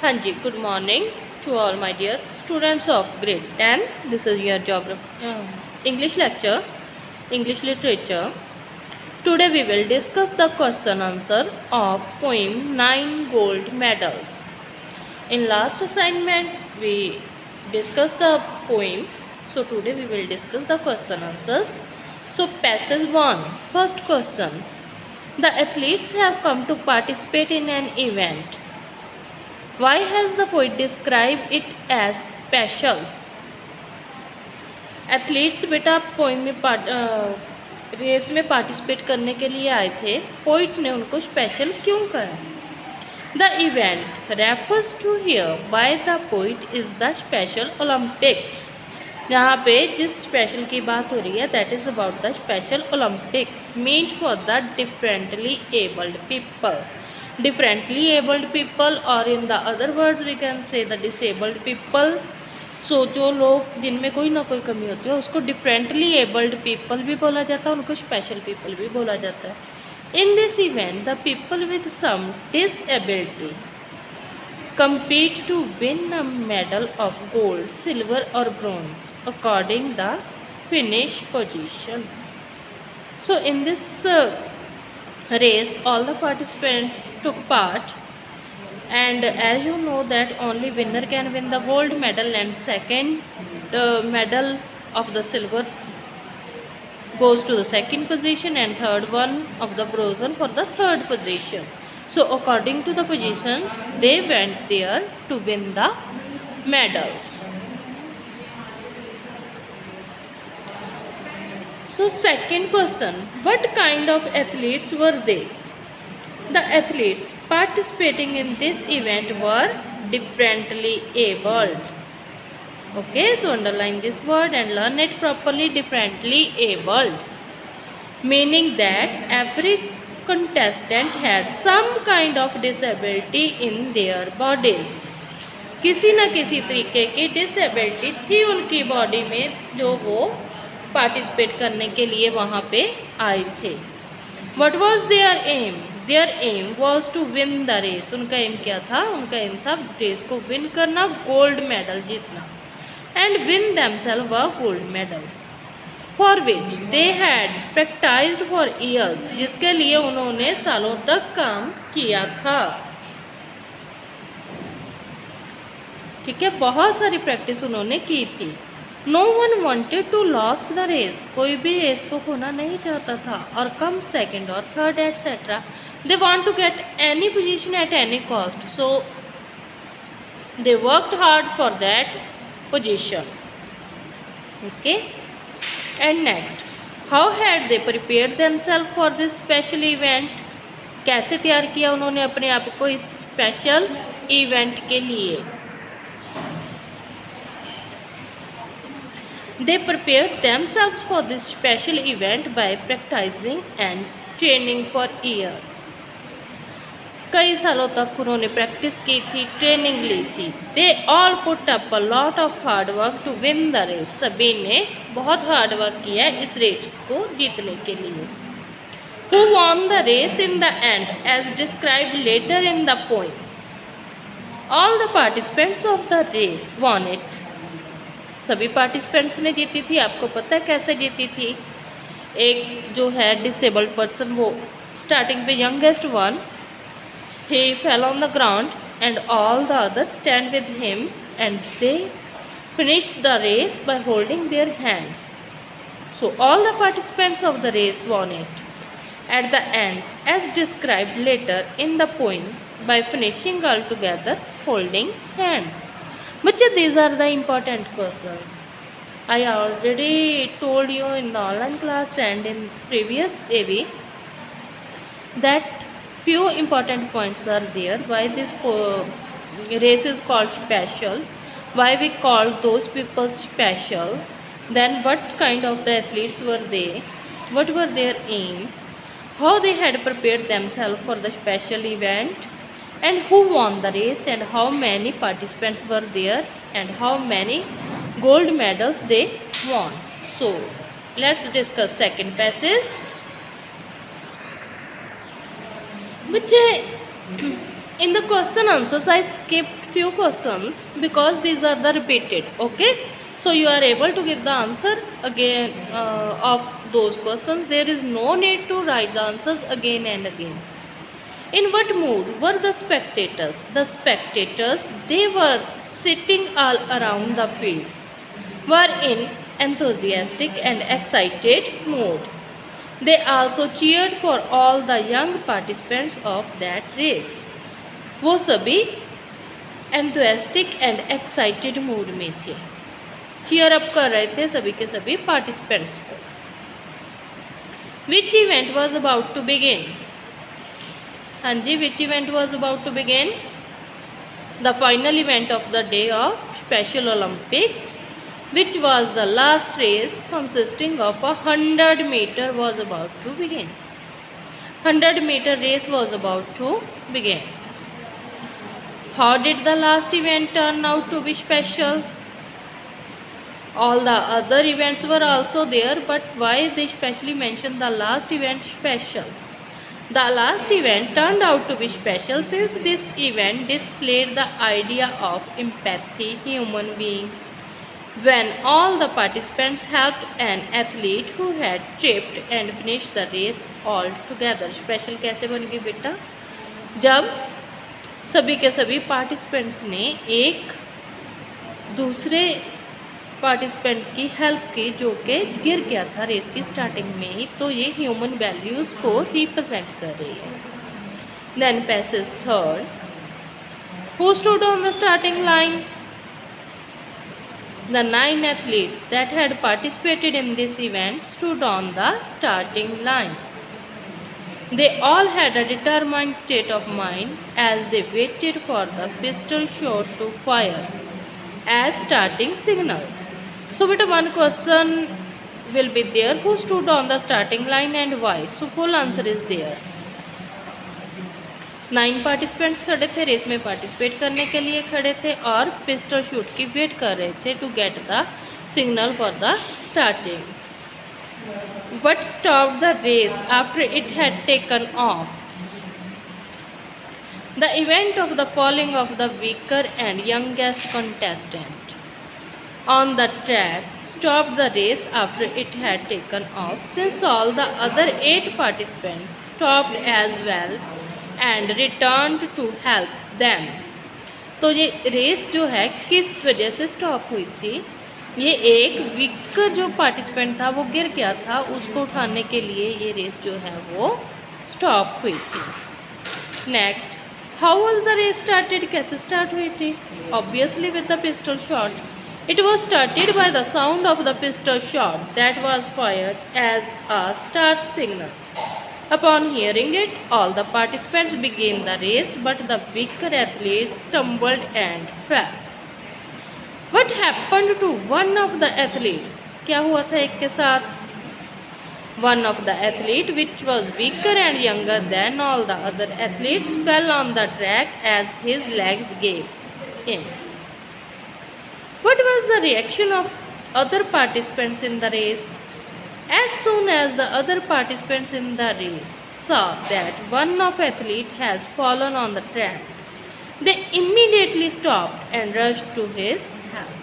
हाँ जी, good morning to all my dear students of grade 10. This is your geography, English lecture, English literature. Today we will discuss the question answer of poem 9 Gold Medals. In last assignment we discussed the poem. So today we will discuss the question answers. So passage 1. First question. The athletes have come to participate in an event. Why has the poet described it as special? Athletes बेटा poem में race में participate करने के लिए आए थे. Poet ने उनको स्पेशल क्यों कहा? The event refers to here by the poet is the Special Olympics. यहाँ पे जिस स्पेशल की बात हो रही है that is about the Special Olympics meant for the differently abled people. differently abled people or in the other words we can say the disabled people. So जो लोग जिनमें कोई ना कोई कमी होती है उसको differently abled people भी बोला जाता है, उनको special people भी बोला जाता है. In this event the people with some disability compete to win a medal of gold, silver or bronze according the finish position. So in this race all the participants took part, and as you know that only winner can win the gold medal and second medal of the silver goes to the second position and third one of the bronze for the third position. So according to the positions they went there to win the medals. So second question, what kind of athletes were they? The athletes participating in this event were differently abled. Okay, so underline this word and learn it properly. Differently abled, meaning that every contestant had some kind of disability in their bodies. किसी न किसी तरीके की disability थी उनकी body में जो वो पार्टिसिपेट करने के लिए वहाँ पे आए थे. What was their aim? Their aim was to win the race. उनका एम क्या था? उनका एम था रेस को विन करना, गोल्ड मेडल जीतना. And win themselves a gold medal for which they had practised for years. जिसके लिए उन्होंने सालों तक काम किया था. ठीक है, बहुत सारी प्रैक्टिस उन्होंने की थी. No one wanted to lost the race. कोई भी रेस को खोना नहीं चाहता था और कम सेकेंड और third etcetera. They want to get any position at any cost. So they worked hard for that position. Okay, and next, how had they prepared themselves for this special event. कैसे तैयार किया उन्होंने अपने आप को इस special event के लिए? They prepared themselves for this special event by practicing and training for years. कई सालों तक उन्होंने प्रैक्टिस की थी, ट्रेनिंग ली थी. They all put up a lot of hard work to win the race. सभी ने बहुत हार्ड वर्क किया है इस रेस को जीतने के लिए. Who won the race in the end as described later in the poem? All the participants of the race won it. सभी पार्टिसिपेंट्स ने जीती थी. आपको पता है कैसे जीती थी? एक जो है डिसेबल्ड पर्सन, वो स्टार्टिंग पे youngest one, he fell on the ground and all the others stand with him and they finished the race by holding their hands. So all the participants of the race won it at the end as described later in the poem by finishing all together holding hands. But these are the important questions. I already told you in the online class and in previous AV that few important points are there. Why this race is called special? Why we call those people special? Then what kind of the athletes were they? What were their aim? How they had prepared themselves for the special event? And who won the race and how many participants were there and how many gold medals they won. So let's discuss second passage. बच्चे In the question answers, I skipped few questions because these are the repeated. Okay, so you are able to give the answer again of those questions. There is no need to write the answers again and again. In what mood were the spectators? The spectators, they were sitting all around the field, were in enthusiastic and excited mood. They also cheered for all the young participants of that race. वो सभी एंथुएस्टिक and excited mood में थे, cheer up कर रहे थे सभी के सभी पार्टिसिपेंट्स को. Which event was about to begin? हाँ जी, which event was about to begin? The final event of the day of special Olympics, which was the last race consisting of 100 meter was about to begin. 100-meter race was about to begin. How did the last event turn out to be special? All the other events were also there, but why they specially mentioned the last event special? The last event turned out to be special since this event displayed the idea of empathy, human being, when all the participants helped an athlete who had tripped and finished the race all together. Special कैसे बन गई बेटा? जब सभी के सभी participants ने एक दूसरे पार्टिसिपेंट की हेल्प की जो कि गिर गया था रेस की स्टार्टिंग में ही, तो ये ह्यूमन वैल्यूज़ को रिप्रेजेंट कर रही है. Then passage third, who stood on the starting line? The 9 athletes that had participated in this event stood on the starting line. They all had a determined state of mind as they waited for the pistol shot to fire as starting signal. So, beta one question will be there: who stood on the starting line and why? So, full answer is there. 9 participants खड़े थे, race में participate करने के लिए खड़े थे और pistol shoot की वेट कर रहे थे to get the signal for the starting. What stop the race after it had taken off? The event of the falling of the weaker and youngest contestant on the track stopped the race after it had taken off, since all the other 8 participants stopped as well and returned to help them. तो ये race जो है किस वजह से stop हुई थी? ये एक वीकर जो पार्टिसिपेंट था वो गिर गया था, उसको उठाने के लिए ये रेस जो है वो स्टॉप हुई थी. Next, how was the race started? कैसे स्टार्ट हुई थी? Obviously with the pistol shot. It was started by the sound of the pistol shot that was fired as a start signal. Upon hearing it, all the participants began the race, but the weaker athletes stumbled and fell. What happened to one of the athletes? क्या हुआ था एक के साथ? One of the athlete, which was weaker and younger than all the other athletes, fell on the track as his legs gave in. What was the reaction of other participants in the race? As soon as the other participants in the race saw that one of athlete has fallen on the track, they immediately stopped and rushed to his help.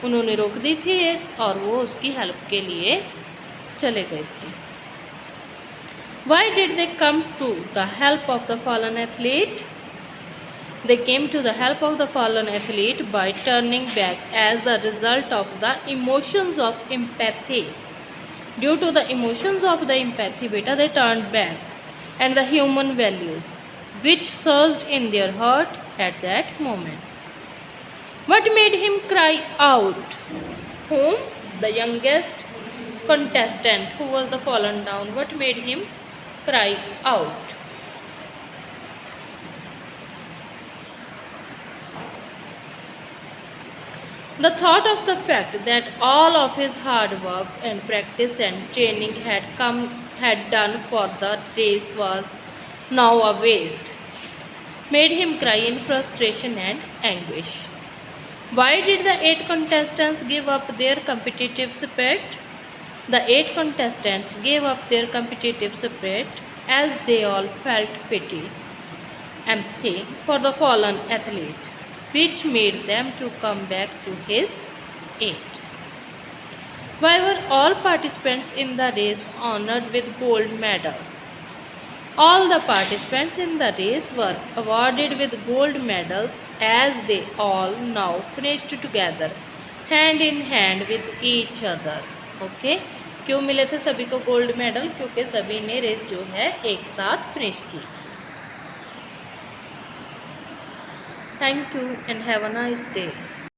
उन्होंने रोक दी थी race और वो उसकी help के लिए चले गए थे. Why did they come to the help of the fallen athlete? They came to the help of the fallen athlete by turning back as the result of the emotions of empathy. Due to the emotions of the empathy, beta, they turned back and the human values which surged in their heart at that moment. What made him cry out? Whom? The youngest contestant who was the fallen down. What made him cry out? The thought of the fact that all of his hard work and practice and training had done for the race was now a waste made him cry in frustration and anguish. Why did the 8 contestants give up their competitive spirit? The 8 contestants gave up their competitive spirit as they all felt pity empathy for the fallen athlete, which made them to come back to his aid. Why were all participants in the race honored with gold medals? All the participants in the race were awarded with gold medals as they all now finished together, hand in hand with each other. Okay? क्यों मिले थे सभी को gold medal? क्योंकि सभी ने race जो है एक साथ फिनिश की थी. Thank you and have a nice day.